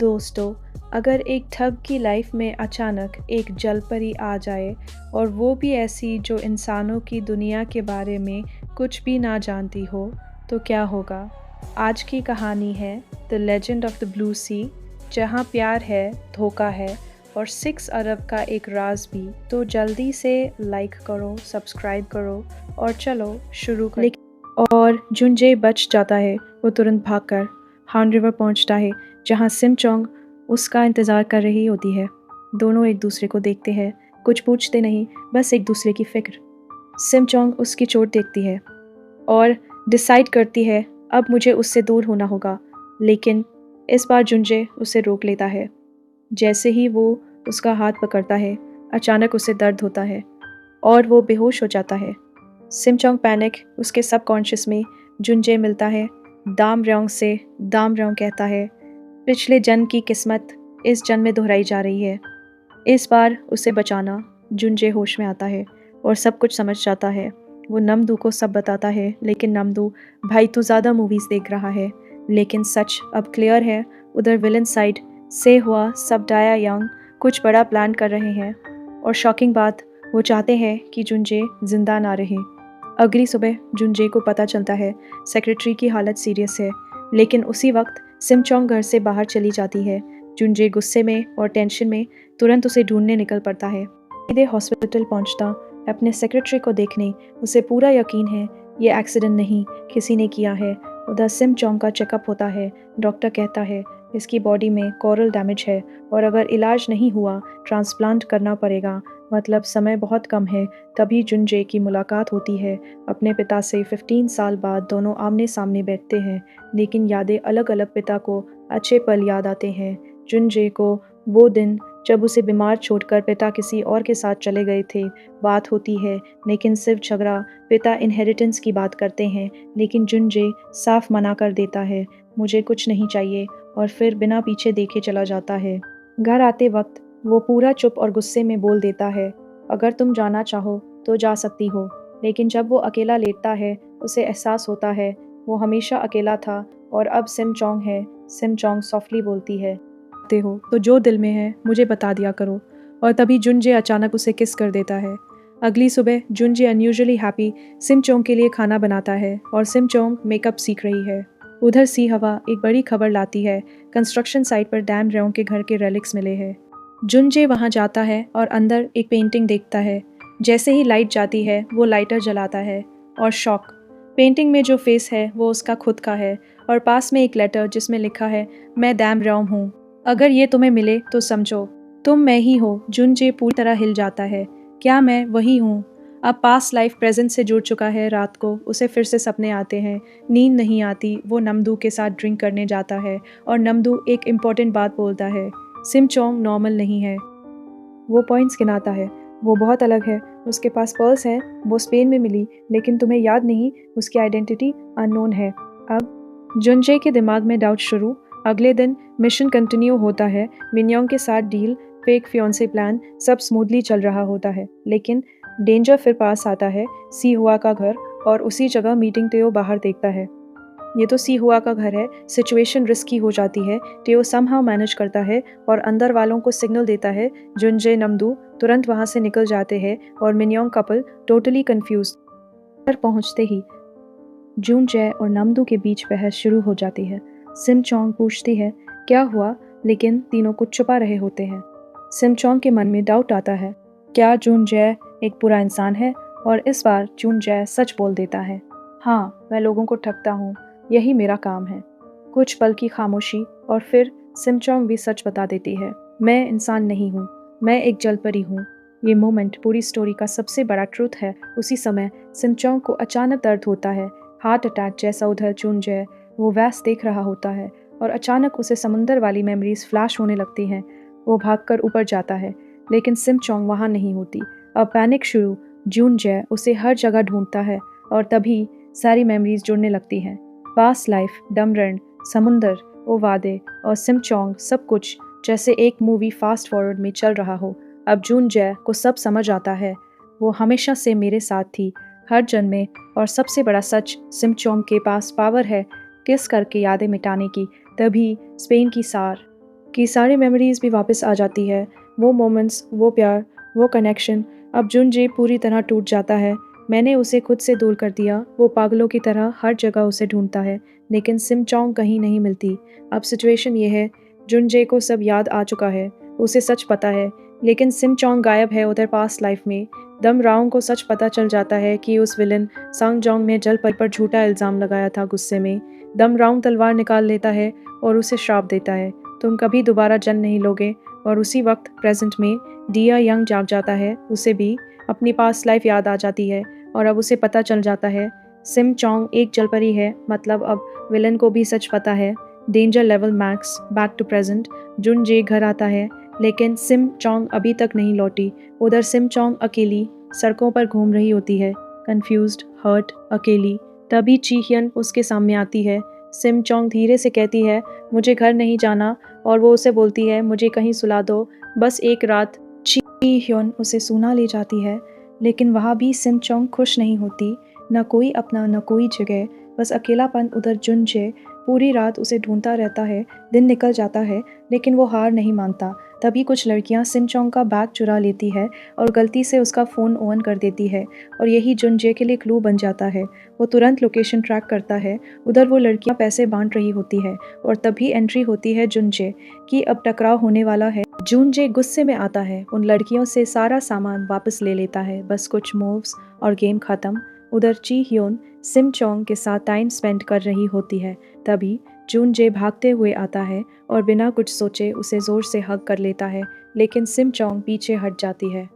दोस्तों, अगर एक ठग की लाइफ में अचानक एक जलपरी आ जाए और वो भी ऐसी जो इंसानों की दुनिया के बारे में कुछ भी ना जानती हो, तो क्या होगा? आज की कहानी है the legend of the blue sea, जहाँ प्यार है, धोखा है और 6 अरब का एक राज भी। तो जल्दी से लाइक करो, सब्सक्राइब करो और चलो शुरू कर। और जुनजे बच जाता है। वो तुरंत भागकर हान रिवर पहुंचता है, जहां सिम चोंग उसका इंतज़ार कर रही होती है। दोनों एक दूसरे को देखते हैं, कुछ पूछते नहीं, बस एक दूसरे की फिक्र। सिम चोंग उसकी चोट देखती है और डिसाइड करती है अब मुझे उससे दूर होना होगा, लेकिन इस बार जुनजे उसे रोक लेता है। जैसे ही वो उसका हाथ पकड़ता है, अचानक उसे दर्द होता है और वो बेहोश हो जाता है। सिम चोंग पैनिक, उसके सबकॉन्शियस में जुनजे मिलता है। दाम रयोंग से दाम रयोंग कहता है, पिछले जन्म की किस्मत इस जन्म में दोहराई जा रही है। इस बार उसे बचाना। जुनजे होश में आता है और सब कुछ समझ जाता है। वो नमदू को सब बताता है, लेकिन नमदू, भाई तू ज़्यादा मूवीज़ देख रहा है। लेकिन सच अब क्लियर है, उधर विलन साइड से हुआ सब डाया यंग कुछ बड़ा प्लान कर रहे हैं। और शॉकिंग बात, वो चाहते हैं कि जुनजे जिंदा ना रहे। अगली सुबह जुनजे को पता चलता है सेक्रेटरी की हालत सीरियस है, लेकिन उसी वक्त सिम चोंग घर से बाहर चली जाती है। जुनजे गुस्से में और टेंशन में तुरंत उसे ढूंढने निकल पड़ता है। सीधे हॉस्पिटल पहुंचता अपने सेक्रेटरी को देखने उसे पूरा यकीन है ये एक्सीडेंट नहीं, किसी ने किया है। उधर सिम चोंग का चेकअप होता है। डॉक्टर कहता है इसकी बॉडी में कोरल डैमेज है और अगर इलाज नहीं हुआ ट्रांसप्लांट करना पड़ेगा, मतलब समय बहुत कम है। तभी जुनजे की मुलाकात होती है अपने पिता से। 15 साल बाद दोनों आमने सामने बैठते हैं, लेकिन यादें अलग अलग। पिता को अच्छे पल याद आते हैं, जुनजे को वो दिन जब उसे बीमार छोड़कर पिता किसी और के साथ चले गए थे। बात होती है, लेकिन सिर्फ झगड़ा। पिता इनहेरिटेंस की बात करते हैं, लेकिन जुनजे साफ मना कर देता है, मुझे कुछ नहीं चाहिए, और फिर बिना पीछे देखे चला जाता है। घर आते वक्त वो पूरा चुप और गुस्से में बोल देता है, अगर तुम जाना चाहो तो जा सकती हो। लेकिन जब वो अकेला लेटता है, उसे एहसास होता है वो हमेशा अकेला था और अब सिम चोंग है। सिम चोंग सॉफ्टली बोलती है, आते हो तो जो दिल में है मुझे बता दिया करो। और तभी जुनजे अचानक उसे किस कर देता है। अगली सुबह जुनजे अनयूजुअली हैप्पी सिम चोंग के लिए खाना बनाता है और सिम चोंग मेकअप सीख रही है। उधर सी हवा एक बड़ी खबर लाती है, कंस्ट्रक्शन साइट पर डैम रयोंग के घर के रेलिक्स मिले हैं। जुनजे वहां जाता है और अंदर एक पेंटिंग देखता है। जैसे ही लाइट जाती है वो लाइटर जलाता है और शॉक, पेंटिंग में जो फेस है वो उसका खुद का है और पास में एक लेटर जिसमें लिखा है, मैं डैम रयोंग हूँ, अगर ये तुम्हें मिले तो समझो तुम मैं ही हो। जुनजे पूरी तरह हिल जाता है, क्या मैं वही हूँ? अब पास्ट लाइफ प्रेजेंट से जुड़ चुका है। रात को उसे फिर से सपने आते हैं, नींद नहीं आती। वो नमदू के साथ ड्रिंक करने जाता है और नमदू एक इम्पॉर्टेंट बात बोलता है, सिम चोंग नॉर्मल नहीं है। वो पॉइंट्स गिनाता है, वो बहुत अलग है। उसके पास पर्स है, वो स्पेन में मिली, लेकिन तुम्हें याद नहीं, उसकी आइडेंटिटी अननोन है। अब जुनजे के दिमाग में डाउट शुरू। अगले दिन मिशन कंटिन्यू होता है। मिन्योंग के साथ डील, फेक फियोंसे प्लान, सब स्मूथली चल रहा होता है, लेकिन डेंजर फिर पास आता है। सी हुआ का घर, और उसी जगह मीटिंग टेओ बाहर देखता है। ये तो सी हुआ का घर है। सिचुएशन रिस्की हो जाती है। टेओ समहाउ मैनेज करता है और अंदर वालों को सिग्नल देता है। जुनजे नमदू तुरंत वहां से निकल जाते हैं और मिन्योंग कपल टोटली कंफ्यूज। घर पहुंचते ही जुनजे और नमदू के बीच बहस शुरू हो जाती है। सिम चोंग पूछती है क्या हुआ, लेकिन तीनों कुछ छुपा रहे होते हैं। सिम चोंग के मन में डाउट आता है, क्या जुनजे एक बुरा इंसान है? और इस बार जुनजे सच बोल देता है, हाँ मैं लोगों को ठगता हूँ, यही मेरा काम है। कुछ पल की खामोशी और फिर सिम चोंग भी सच बता देती है, मैं इंसान नहीं हूँ, मैं एक जलपरी हूँ। ये मोमेंट पूरी स्टोरी का सबसे बड़ा ट्रूथ है। उसी समय सिम चोंग को अचानक दर्द होता है, हार्ट अटैक जैसा। उधर जुनजे वो वैस देख रहा होता है और अचानक उसे समुंदर वाली मेमोरीज फ्लैश होने लगती हैं। वो भागकर ऊपर जाता है, लेकिन सिम चोंग वहाँ नहीं होती। अब पैनिक शुरू। जुनजे उसे हर जगह ढूंढता है और तभी सारी मेमोरीज जुड़ने लगती हैं। पास्ट लाइफ, डमरन, समुंदर, वो वादे और सिम चोंग, सब कुछ जैसे एक मूवी फास्ट फॉरवर्ड में चल रहा हो। अब जुनजे को सब समझ आता है, वो हमेशा से मेरे साथ थी, हर जन्म में। और सबसे बड़ा सच, सिम चोंग के पास पावर है किस करके यादें मिटाने की। तभी स्पेन की सार कि सारी मेमोरीज़ भी वापस आ जाती है। वो मोमेंट्स, वो प्यार, वो कनेक्शन। अब जुनजे पूरी तरह टूट जाता है। मैंने उसे खुद से दूर कर दिया। वो पागलों की तरह हर जगह उसे ढूँढता है, लेकिन सिम चोंग कहीं नहीं मिलती। अब सिचुएशन ये है, जुनजे को सब याद आ चुका है। उसे सच पता है, लेकिन सिम चोंग गायब है उधर पास्ट लाइफ में। दम राओंग को सच पता चल जाता है कि उस विलन सांग जोंग ने जल परी पर झूठा इल्ज़ाम लगाया था गुस्से में। दम राओंग तलवार निकाल लेता है और उसे श्राप देता है, तुम कभी दोबारा जन्म नहीं लोगे। और उसी वक्त प्रेजेंट में डिया यंग जाग जाता है। उसे भी अपनी पास्ट लाइफ याद आ जाती है और अब उसे पता चल जाता है सिम चोंग एक जलपरी है। मतलब अब विलन को भी सच पता है। Danger level max. Back to present. जुन जे घर आता है, लेकिन सिम चोंग अभी तक नहीं लौटी। उधर सिम चोंग अकेली सड़कों पर घूम रही होती है, कंफ्यूज्ड, हर्ट, अकेली। तभी ची हियन उसके सामने आती है। सिम चोंग धीरे से कहती है, मुझे घर नहीं जाना, और वो उसे बोलती है, मुझे कहीं सुला दो, बस एक रात। ची हियन उसे सुना ले जाती है, लेकिन वहाँ भी सिम चोंग खुश नहीं होती। न कोई अपना, न कोई जगह, बस अकेलापन। उधर जुनजे पूरी रात उसे ढूंढता रहता है। दिन निकल जाता है, लेकिन वो हार नहीं मानता। तभी कुछ लड़कियां सिम चोंग का बैग चुरा लेती है और गलती से उसका फ़ोन ऑन कर देती है, और यही जुनजे के लिए क्लू बन जाता है। वो तुरंत लोकेशन ट्रैक करता है। उधर वो लड़कियां पैसे बांट रही होती है, और तभी एंट्री होती है जुनजे की। अब टकराव होने वाला है। जुनजे गुस्से में आता है, उन लड़कियों से सारा सामान वापस ले लेता है, बस कुछ मूव्स और गेम खत्म। उधर ची ह्योन सिम चोंग के साथ टाइम स्पेंड कर रही होती है। तभी जुनजे भागते हुए आता है और बिना कुछ सोचे उसे ज़ोर से हग कर लेता है, लेकिन सिम चोंग पीछे हट जाती है।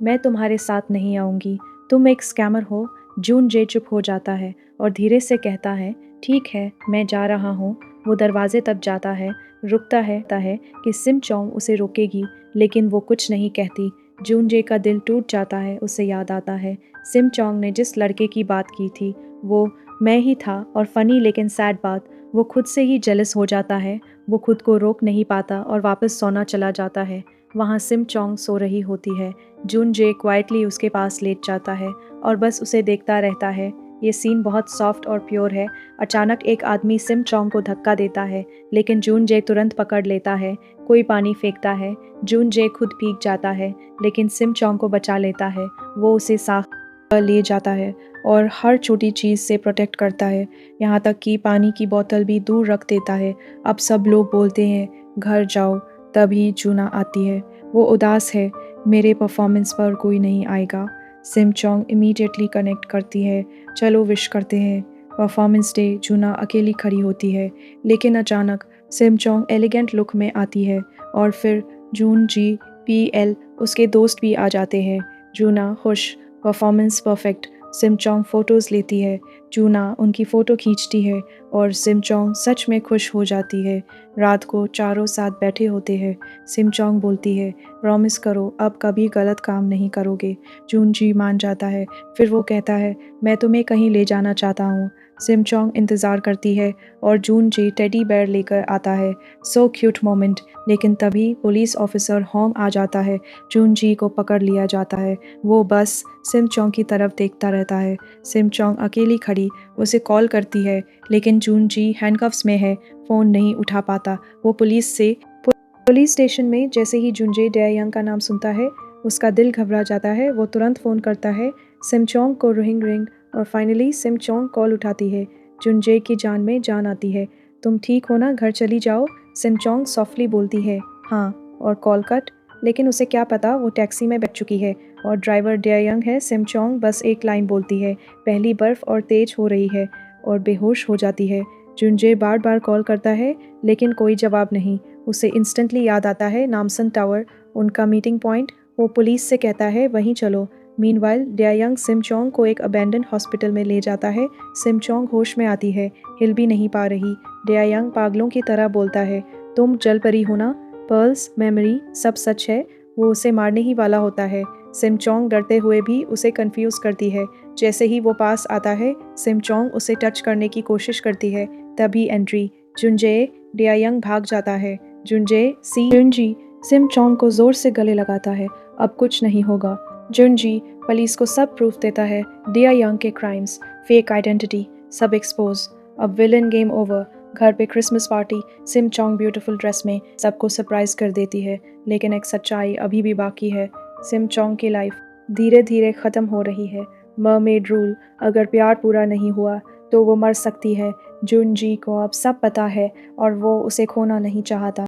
मैं तुम्हारे साथ नहीं आऊँगी, तुम एक स्कैमर हो। जुनजे चुप हो जाता है और धीरे से कहता है, ठीक है, मैं जा रहा हूँ। वो दरवाजे तक जाता है, रुकता है कि सिम चोंग उसे रोकेगी, लेकिन वो कुछ नहीं कहती। जुनजे का दिल टूट जाता है। उसे याद आता है सिम चोंग ने जिस लड़के की बात की थी, वो मैं ही था। और फनी लेकिन सैड बात, वो खुद से ही जेलस हो जाता है। वो खुद को रोक नहीं पाता और वापस सोना चला जाता है। वहाँ सिम चोंग सो रही होती है। जुनजे क्वाइटली उसके पास लेट जाता है और बस उसे देखता रहता है। ये सीन बहुत सॉफ्ट और प्योर है। अचानक एक आदमी सिम चोंग को धक्का देता है, लेकिन जुनजे तुरंत पकड़ लेता है। कोई पानी फेंकता है। जुनजे खुद भीग जाता है, लेकिन सिम चोंग को बचा लेता है। वो उसे साफ ले जाता है और हर छोटी चीज़ से प्रोटेक्ट करता है, यहाँ तक कि पानी की बोतल भी दूर रख देता है। अब सब लोग बोलते हैं, घर जाओ। तभी जूना आती है। वो उदास है, मेरे परफॉर्मेंस पर कोई नहीं आएगा। सिम चोंग इमीडिएटली कनेक्ट करती है, चलो विश करते हैं। Performance day. जूना अकेली खड़ी होती है, लेकिन अचानक सिम चोंग एलिगेंट लुक में आती है, और फिर जून जी PL उसके दोस्त भी आ जाते हैं। जूना खुश, परफॉर्मेंस परफेक्ट। सिम चोंग फ़ोटोज़ लेती है। जूना उनकी फ़ोटो खींचती है और सिम चोंग सच में खुश हो जाती है। रात को चारों साथ बैठे होते हैं। सिम चोंग बोलती है, प्रॉमिस करो अब कभी गलत काम नहीं करोगे। जून जी मान जाता है। फिर वो कहता है, मैं तुम्हें कहीं ले जाना चाहता हूँ। सिम चोंग इंतज़ार करती है और जून जी टेडी बेयर लेकर आता है। So cute moment. लेकिन तभी पुलिस ऑफिसर होंग आ जाता है। जून जी को पकड़ लिया जाता है। वो बस सिम चोंग की तरफ देखता रहता है। सिम चोंग अकेली खड़ी उसे कॉल करती है, लेकिन जून जी हैंडकफ्स में है, फ़ोन नहीं उठा पाता। वो पुलिस स्टेशन में जैसे ही जुनजे डेयंग का नाम सुनता है, उसका दिल घबरा जाता है। वो तुरंत फ़ोन करता है सिम चोंग को। रिंग और फाइनली सिम चोंग कॉल उठाती है। जुनजे की जान में जान आती है। तुम ठीक हो ना, घर चली जाओ। सिम चोंग सॉफ्टली बोलती है, हाँ, और कॉल कट। लेकिन उसे क्या पता वो टैक्सी में बैठ चुकी है और ड्राइवर डेयंग है। सिम चोंग बस एक लाइन बोलती है, पहली बर्फ़ और तेज हो रही है, और बेहोश हो जाती है। जुनजे बार बार कॉल करता है, लेकिन कोई जवाब नहीं। उसे इंस्टेंटली याद आता है नामसन टावर, उनका मीटिंग पॉइंट। वो पुलिस से कहता है, वहीं चलो। मीनवाइल डेयंग सिम चोंग को एक अबैंडन हॉस्पिटल में ले जाता है। सिम चोंग होश में आती है, हिल भी नहीं पा रही। डेयंग पागलों की तरह बोलता है, तुम जल परी हो ना, पर्ल्स, मेमोरी, सब सच है। वो उसे मारने ही वाला होता है। सिम चोंग डरते हुए भी उसे कंफ्यूज करती है। जैसे ही वो पास आता है, सिम चोंग उसे टच करने की कोशिश करती है। तभी एंट्री। जुनजे डेयंग भाग जाता है। जुनजी सिम चोंग को जोर से गले लगाता है। अब कुछ नहीं होगा। जुनजी पुलिस को सब प्रूफ देता है। डेयंग के क्राइम्स, फेक आइडेंटिटी, सब एक्सपोज। अब विलन गेम ओवर। घर पे क्रिसमस पार्टी सिम चोंग ब्यूटीफुल ड्रेस में सबको सरप्राइज कर देती है, लेकिन एक सच्चाई अभी भी बाकी है। सिम चोंग की लाइफ धीरे धीरे ख़त्म हो रही है। मरमेड रूल, अगर प्यार पूरा नहीं हुआ तो वो मर सकती है। जुन जी को अब सब पता है और वो उसे खोना नहीं चाहता।